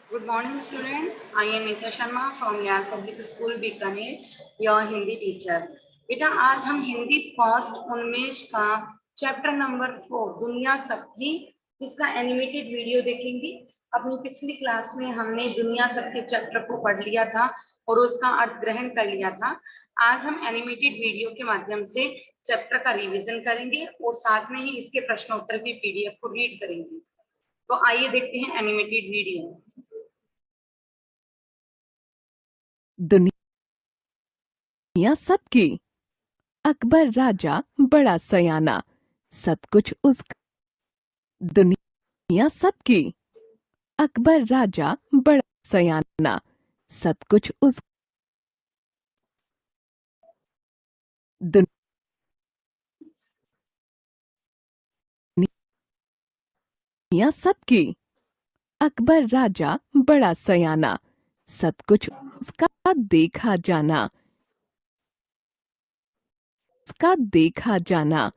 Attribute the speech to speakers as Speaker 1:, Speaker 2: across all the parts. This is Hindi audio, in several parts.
Speaker 1: Good morning, students. I am Nika Sharma from Yale Public School, Bikaner, your Hindi teacher. बेटा आज हम हिंदी फर्स्ट उन्मेष का चैप्टर नंबर 4 दुनिया सबकी इसका एनिमेटेड वीडियो देखेंगे। अपनी पिछली क्लास में हमने दुनिया सबके चैप्टर को पढ़ लिया था और उसका अर्थ ग्रहण कर लिया था। आज हम एनिमेटेड वीडियो के माध्यम से चैप्टर का रिवीजन करेंगे और साथ में ही इसके प्रश्नोत्तर की पीडीएफ को रीड करेंगे। तो आइए देखते हैं एनिमेटेड वीडियो।
Speaker 2: दुनिया सबकी। अकबर राजा बड़ा सयाना, सब कुछ उसका। दुनिया सबकी। अकबर राजा बड़ा सयाना, सब कुछ उस। दुनिया सबकी। अकबर राजा बड़ा सयाना, सब कुछ उसका देखा जाना। उसका देखा जाना,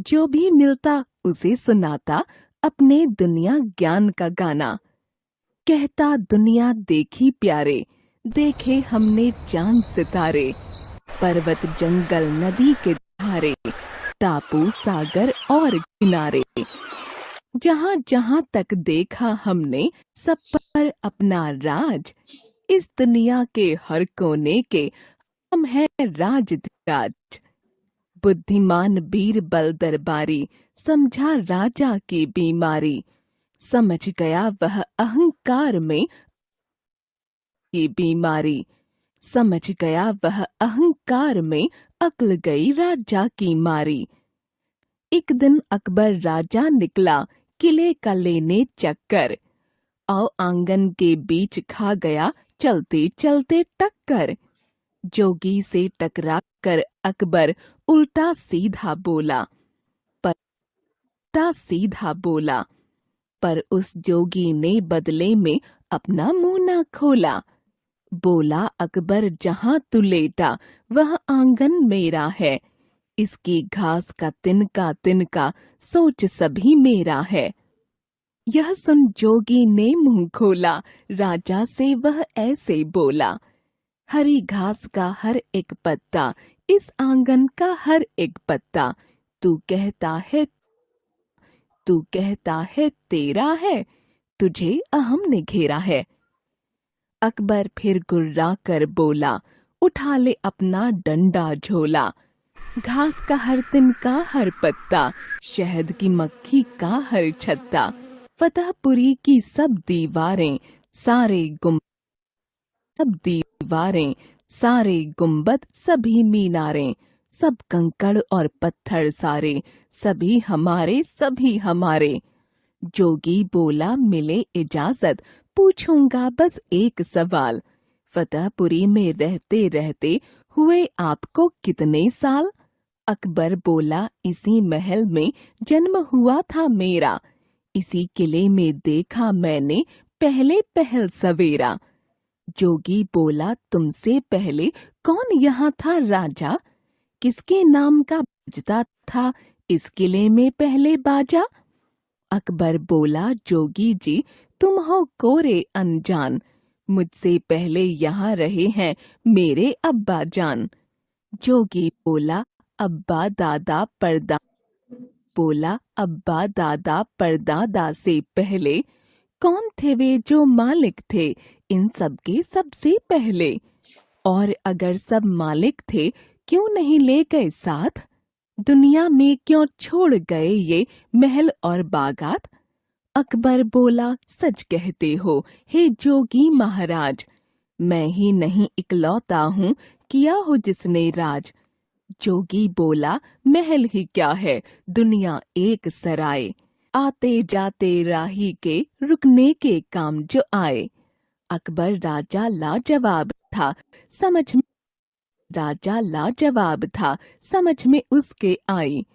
Speaker 2: जो भी मिलता उसे सुनाता, अपने दुनिया ज्ञान का गाना। कहता दुनिया देखी प्यारे, देखे हमने चांद सितारे। पर्वत जंगल नदी के धारे, टापू सागर और किनारे। जहाँ जहाँ तक देखा हमने, सब पर अपना राज। इस दुनिया के हर कोने के हम हैं राजधिराज। बुद्धिमान बीरबल दरबारी, समझा राजा की बीमारी। समझ गया वह अहंकार में की बीमारी। समझ गया वह अहंकार में, अक्ल गई राजा की मारी। एक दिन अकबर राजा निकला, किले का लेने चक्कर। और आंगन के बीच खा गया, चलते चलते टक्कर। जोगी से टकरा कर अकबर उल्टा सीधा बोला, पर उस जोगी ने बदले में अपना मुंह ना खोला। बोला अकबर जहां तू लेटा, वह आंगन मेरा है। इसकी घास का तिनका सोच सभी मेरा है। यह सुन जोगी ने मुंह खोला, राजा से वह ऐसे बोला। हरी घास का हर एक पत्ता, इस आंगन का हर एक पत्ता। तू कहता है तेरा है, तुझे अहम ने घेरा है। अकबर फिर गुर्रा कर बोला, उठा ले अपना डंडा झोला। घास का हर तिनका हर पत्ता, शहद की मक्खी का हर छत्ता। फतेहपुरी की सब दीवारें, सारे गुंबद सभी मीनारें। सब कंकड़ और पत्थर सारे, सभी हमारे। जोगी बोला मिले इजाजत, पूछूंगा बस एक सवाल। फतेहपुरी में रहते रहते हुए आपको कितने साल? अकबर बोला इसी महल में जन्म हुआ था मेरा। इसी किले में देखा मैंने पहले पहल सवेरा। जोगी बोला तुमसे पहले कौन यहाँ था राजा? किसके नाम का बजता था इस किले में पहले बाजा? अकबर बोला जोगी जी तुम हो कोरे अनजान। मुझसे पहले यहाँ रहे हैं मेरे अब्बा जान। जोगी बोला अब्बा दादा परदादा से पहले कौन थे वे जो मालिक थे इन सब के सबसे पहले? और अगर सब मालिक थे क्यों नहीं ले गए साथ? दुनिया में क्यों छोड़ गए ये महल और बागात? अकबर बोला सच कहते हो हे जोगी महाराज। मैं ही नहीं इकलौता हूँ किया हो जिसने राज। जोगी बोला महल ही क्या है दुनिया एक सराय। आते जाते राही के रुकने के काम जो आए। अकबर राजा लाजवाब था समझ में उसके आई।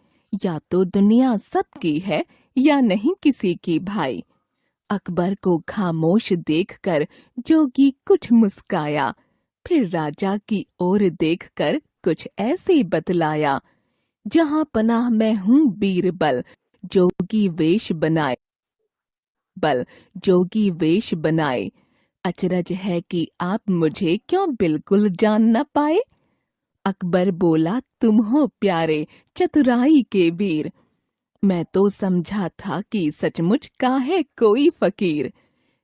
Speaker 2: या तो दुनिया सबकी है या नहीं किसी की भाई। अकबर को खामोश देखकर जोगी कुछ मुस्काया। फिर राजा की ओर देखकर कुछ ऐसे बतलाया। जहां पनाह मैं हूँ बीरबल, जोगी वेश बनाए। अकबर जोगी वेश बनाए। अचरज है कि आप मुझे क्यों बिल्कुल जान न पाए। अकबर बोला, तुम हो प्यारे चतुराई के वीर। मैं तो समझा था कि सचमुच का है कोई फकीर।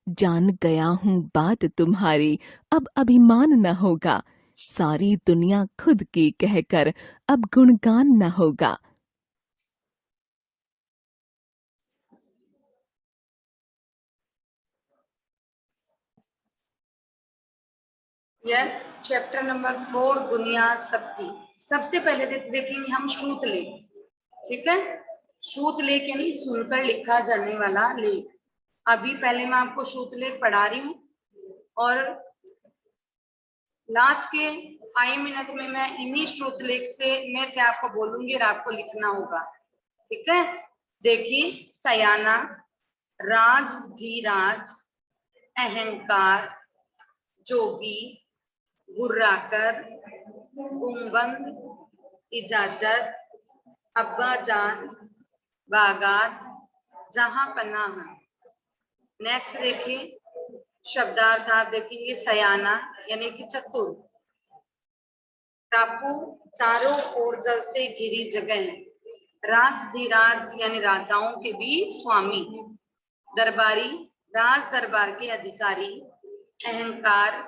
Speaker 2: जान गया हूँ बात तुम्हारी, अब अभिमान न होगा। सारी दुनिया खुद की कहकर अब गुणगान न होगा।
Speaker 1: यस, चैप्टर नंबर 4 दुनिया सबकी। सबसे पहले देखेंगे हम श्रुत लेख। ठीक है, श्रुत लेख यानी सुनकर लिखा जाने वाला लेख। अभी पहले मैं आपको श्रुत लेख पढ़ा रही हूँ और लास्ट के 5 मिनट में मैं इन्हीं श्रुत लेख से में से आपको बोलूंगी और आपको लिखना होगा। ठीक है, देखिए, सयाना, राज धीराज, अहंकार, जोगी, गुर्राकर, गुम्बद, इजाजत, अब्बाजान, बागात, जहां पनाह। नेक्स्ट देखिए, शब्दार्थ आप देखेंगे, सयाना यानी कि चतुर, टापू चारों ओर जल से घिरी जगह, राजधीराज यानी राजाओं के भी स्वामी, दरबारी राज दरबार के अधिकारी, अहंकार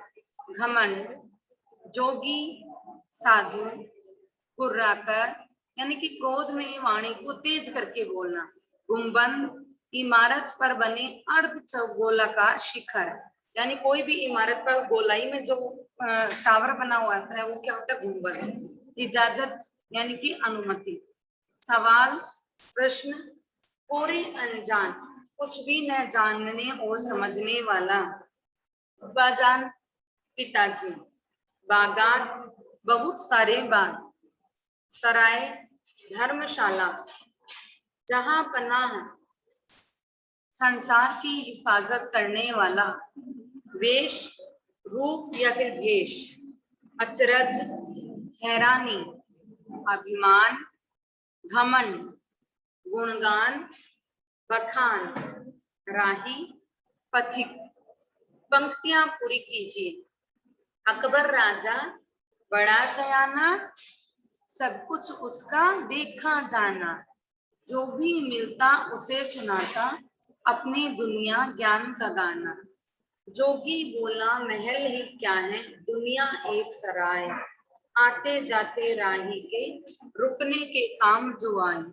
Speaker 1: घमंड, जोगी साधु, कुर्राकर यानी कि क्रोध में वाणी को तेज करके बोलना, गुम्बद इमारत पर बने अर्ध चौगोलाकार शिखर, यानी कोई भी इमारत पर गोलाई में जो टावर बना हुआ है वो क्या होता है, गुम्बद। इजाजत यानी कि अनुमति, सवाल प्रश्न, पूरी अनजान कुछ भी न जानने और समझने वाला, बाजान पिताजी, बागान बहुत सारे बाग, सराय धर्मशाला, जहां पनाह संसार की हिफाजत करने वाला, वेश रूप या फिर भेष, अचरज हैरानी, अभिमान, घमंड, गुणगान, बखान, राही, पथिक। पंक्तियां पूरी कीजिए। अकबर राजा बड़ा सयाना, सब कुछ उसका देखा जाना, जो भी मिलता उसे सुनाता, अपनी दुनिया ज्ञान का गाना। जोगी बोला, महल ही क्या है, दुनिया एक सराय, आते जाते राही के, रुकने के काम जो आए।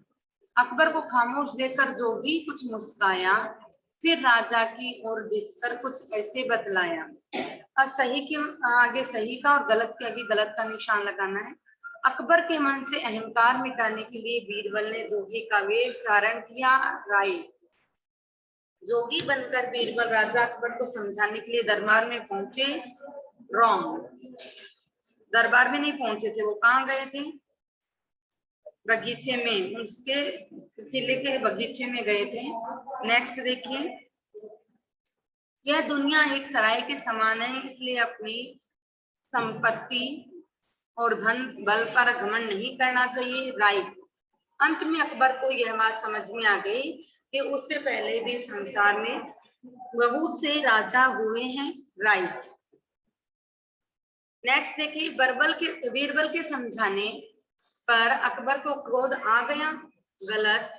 Speaker 1: अकबर को खामोश देखकर जोगी कुछ मुस्काया, फिर राजा की ओर देखकर कुछ ऐसे बतलाया। अब सही के आगे सही का और गलत के आगे गलत का निशान लगाना है। अकबर के मन से अहंकार मिटाने के लिए बीरबल ने जोगी का वेश धारण किया। राइट, जोगी बनकर बीरबल राजा अकबर को समझाने के लिए दरबार में पहुंचे। रॉन्ग, दरबार में नहीं पहुंचे थे, वो कहाँ गए थे, बगीचे में, उसके किले के बगीचे में गए थे। नेक्स्ट देखिए, यह दुनिया एक सराय के समान है, इसलिए अपनी संपत्ति और धन बल पर घमंड नहीं करना चाहिए। राइट, अंत में अकबर को यह बात समझ में आ गई कि उससे पहले भी संसार में बहुत से राजा हुए हैं। राइट, नेक्स्ट देखिए, बीरबल के समझाने पर अकबर को क्रोध आ गया। गलत,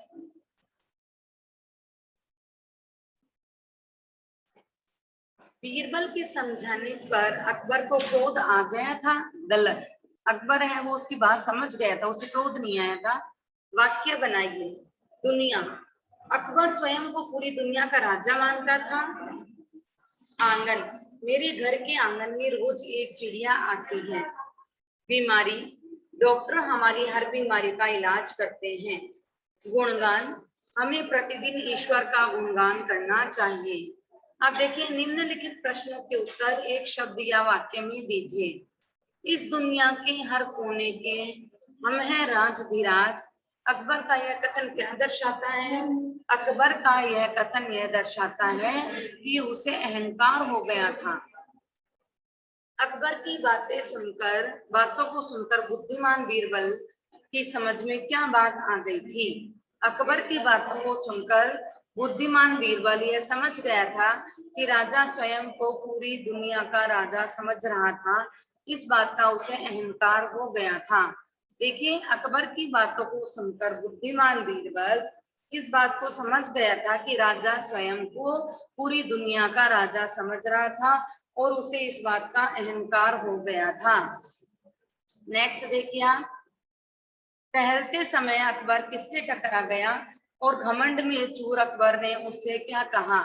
Speaker 1: बीरबल के समझाने पर अकबर को क्रोध आ गया था। गलत, अकबर है वो उसकी बात समझ गया था, उसे क्रोध नहीं आया था। वाक्य बनाइए। दुनिया, अकबर स्वयं को पूरी दुनिया का राजा मानता था। आंगन, मेरे घर के आंगन में रोज एक चिड़िया आती है। बीमारी, डॉक्टर हमारी हर बीमारी का इलाज करते हैं। गुणगान, हमें प्रतिदिन ईश्वर का गुणगान करना चाहिए। अब देखिए, निम्नलिखित प्रश्नों के उत्तर एक शब्द या वाक्य में दीजिए। इस दुनिया के हर कोने के हम हैं राजधीराज। अकबर का यह कथन क्या दर्शाता है? अकबर का यह कथन यह दर्शाता है कि उसे अहंकार हो गया था। अकबर की बातों को सुनकर बुद्धिमान बीरबल की समझ में क्या बात आ गई थी? अकबर की बातों को सुनकर बुद्धिमान बीरबल यह समझ गया था कि राजा स्वयं को पूरी दुनिया का राजा समझ रहा था। इस बात का उसे अहंकार हो गया था। देखिए, अकबर की बातों को सुनकर बुद्धिमान बीरबल इस बात को समझ गया था कि राजा स्वयं को पूरी दुनिया का राजा समझ रहा था और उसे इस बात का अहंकार हो गया था। नेक्स्ट देखिए आप, टहलते समय अकबर किससे टकरा गया और घमंड में चूर अकबर ने उससे क्या कहा।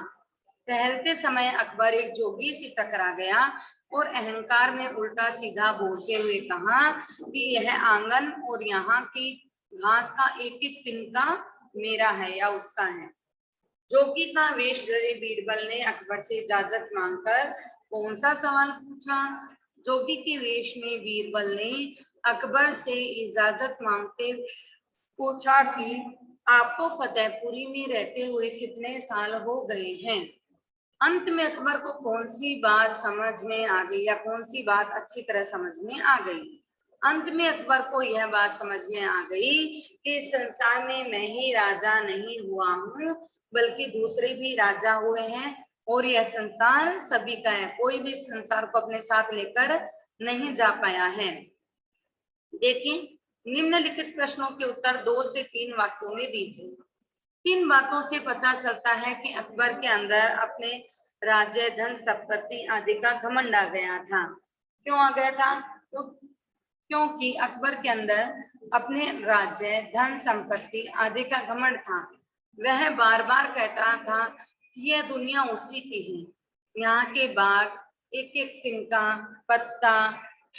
Speaker 1: टहलते समय अकबर एक जोगी से टकरा गया और अहंकार में उल्टा सीधा बोलते हुए कहा कि यह आंगन और यहाँ की घास का एक एक तिनका मेरा है या उसका है। जोगी का वेश धरे बीरबल ने अकबर से इजाजत मांगकर कौन सा सवाल पूछा। जोगी के वेश में बीरबल ने अकबर से इजाजत मांगते पूछा कि आपको फतेहपुरी में रहते हुए कितने साल हो गए हैं। अंत में अकबर को कौन सी बात समझ में आ गई या कौन सी बात अच्छी तरह समझ में आ गई। अंत में अकबर को यह बात समझ में आ गई कि इस संसार में मैं ही राजा नहीं हुआ हूँ, बल्कि दूसरे भी राजा हुए हैं और यह संसार सभी का है। कोई भी संसार को अपने साथ लेकर नहीं जा पाया है। देखिए, निम्नलिखित प्रश्नों के उत्तर 2 से 3 वाक्यों में दीजिए। 3 बातों से पता चलता है कि अकबर के अंदर अपने राज्य, धन, संपत्ति आदि का घमंड आ गया था। क्यों आ गया था? तो क्योंकि अकबर के अंदर अपने राज्य, धन, संपत्ति आदि का घमंड था। वह बार बार कहता था कि यह दुनिया उसी की है। यहाँ के बाग, एक एक तिनका, पत्ता,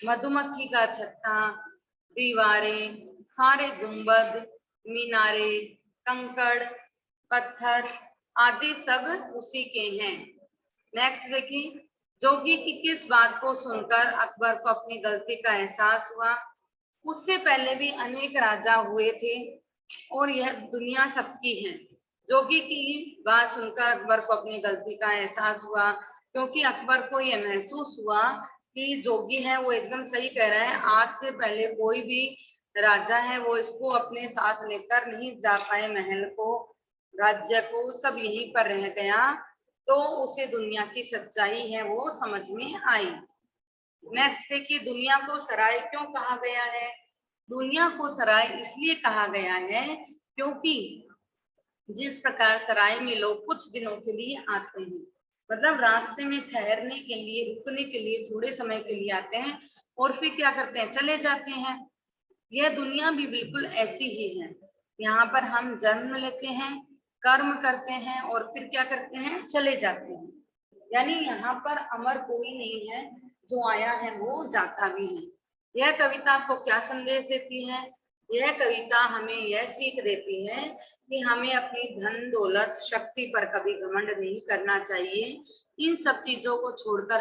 Speaker 1: मधुमक्खी का छत्ता, दीवारें, सारे गुंबद, मीनारे, कंकड़, पत्थर आदि सब उसी के हैं। नेक्स्ट देखिए, जोगी की किस बात को सुनकर अकबर को अपनी गलती का एहसास हुआ। उससे पहले भी अनेक राजा हुए थे और यह दुनिया सबकी है। जोगी की बात सुनकर अकबर को अपनी गलती का एहसास हुआ, क्योंकि अकबर को यह महसूस हुआ कि जोगी है वो एकदम सही कह रहा है। आज से पहले कोई भी राजा है वो इसको अपने साथ लेकर नहीं जा पाए, महल को, राज्य को, सब यहीं पर रह गया। तो उसे दुनिया की सच्चाई है वो समझ में आई। नेक्स्ट देखिए, दुनिया को सराय क्यों कहा गया है। दुनिया को सराय इसलिए कहा गया है क्योंकि जिस प्रकार सराय में लोग कुछ दिनों के लिए आते हैं, मतलब रास्ते में ठहरने के लिए, रुकने के लिए, थोड़े समय के लिए आते हैं और फिर क्या करते हैं, चले जाते हैं। यह दुनिया भी बिल्कुल ऐसी ही है। यहाँ पर हम जन्म लेते हैं, कर्म करते हैं और फिर क्या करते हैं, चले जाते हैं। यानी यहाँ पर अमर कोई नहीं है, जो आया है वो जाता भी है। यह कविता आपको क्या संदेश देती है? यह कविता हमें यह सीख देती है कि हमें अपनी धन, दौलत, शक्ति पर कभी घमंड नहीं करना चाहिए। इन सब चीजों को छोड़कर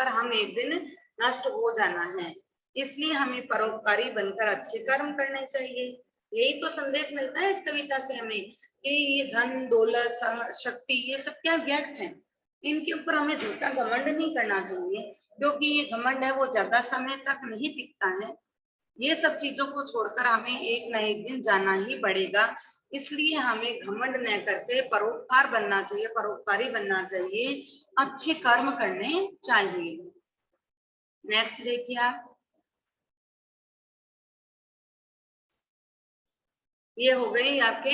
Speaker 1: हम एक दिन नष्ट हो जाना है। इसलिए हमें परोपकारी बनकर अच्छे कर्म करने चाहिए। यही तो संदेश मिलता है इस कविता से हमें कि ये धन, दौलत, शक्ति ये सब क्या व्यर्थ है। इनके ऊपर हमें झूठा घमंड नहीं करना चाहिए, क्योंकि ये घमंड है वो ज्यादा समय तक नहीं टिकता है। ये सब चीजों को छोड़कर हमें एक ना एक दिन जाना ही पड़ेगा। इसलिए हमें घमंड न करके परोपकार बनना चाहिए, परोपकारी बनना चाहिए, अच्छे कर्म करने चाहिए। नेक्स्ट देखिए आप, ये हो गई आपके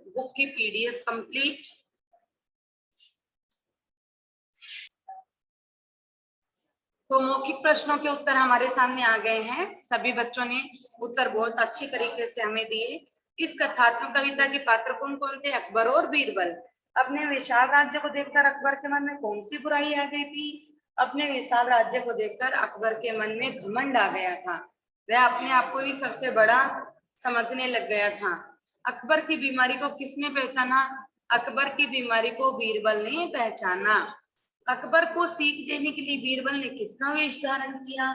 Speaker 1: बुक की पीडीएफ कंप्लीट। तो मौखिक प्रश्नों के उत्तर हमारे सामने आ गए हैं। सभी बच्चों ने उत्तर बहुत अच्छी तरीके से हमें दिए। इस कथात्मक कविता के पात्र कौन कौन थे? अकबर और बीरबल। अपने विशाल राज्य को देखकर अकबर के मन में कौन सी बुराई आ गई थी? अपने विशाल राज्य को देखकर अकबर के मन में घमंड आ गया था। वह अपने आप को ही सबसे बड़ा समझने लग गया था। अकबर की बीमारी को किसने पहचाना? अकबर की बीमारी को बीरबल ने पहचाना। अकबर को सीख देने के लिए बीरबल ने किसका वेश धारण किया?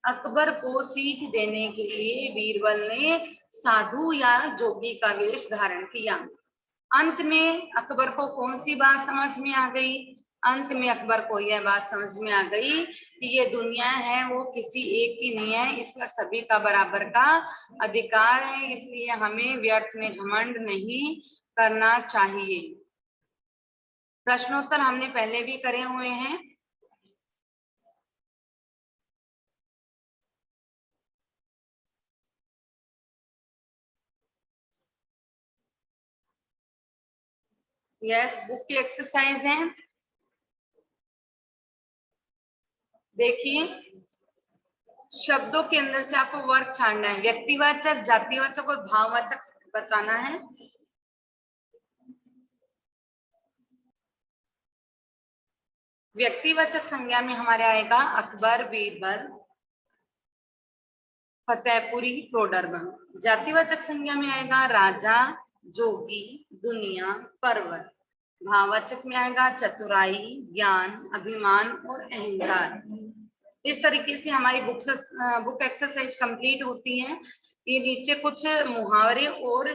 Speaker 1: अकबर को सीख देने के लिए बीरबल ने साधु या जोगी का वेश धारण किया। अंत में अकबर को कौन सी बात समझ में आ गई? अंत में अकबर को यह बात समझ में आ गई कि ये दुनिया है वो किसी एक की नहीं है, इस पर सभी का बराबर का अधिकार है। इसलिए हमें व्यर्थ में घमंड नहीं करना चाहिए। प्रश्नोत्तर हमने पहले भी करे हुए हैं। यस, बुक की एक्सरसाइज है। देखिए, शब्दों के अंदर से आपको वर्ग छानना है। व्यक्तिवाचक, जातिवाचक और भाववाचक बताना है। व्यक्तिवाचक संज्ञा में हमारे आएगा अकबर, बीरबल, फतेहपुरी, टोडरमल। जातिवाचक संज्ञा में आएगा राजा, जोगी, दुनिया, पर्वत। भाववाचक में आएगा चतुराई, ज्ञान, अभिमान और अहंकार। इस तरीके से हमारी बुक एक्सरसाइज कंप्लीट होती है। ये नीचे कुछ मुहावरे और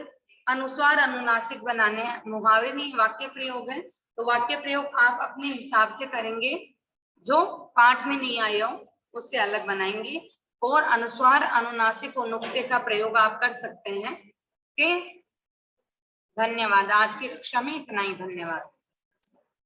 Speaker 1: अनुस्वार अनुनासिक बनाने हैं। मुहावरे नहीं, वाक्य प्रयोग है, तो वाक्य प्रयोग आप अपने हिसाब से करेंगे, जो पाठ में नहीं आए हो उससे अलग बनाएंगे। और अनुस्वार अनुनासिक और नुक्ते का प्रयोग आप कर सकते हैं। ओके, धन्यवाद। आज की कक्षा में इतना ही। धन्यवाद।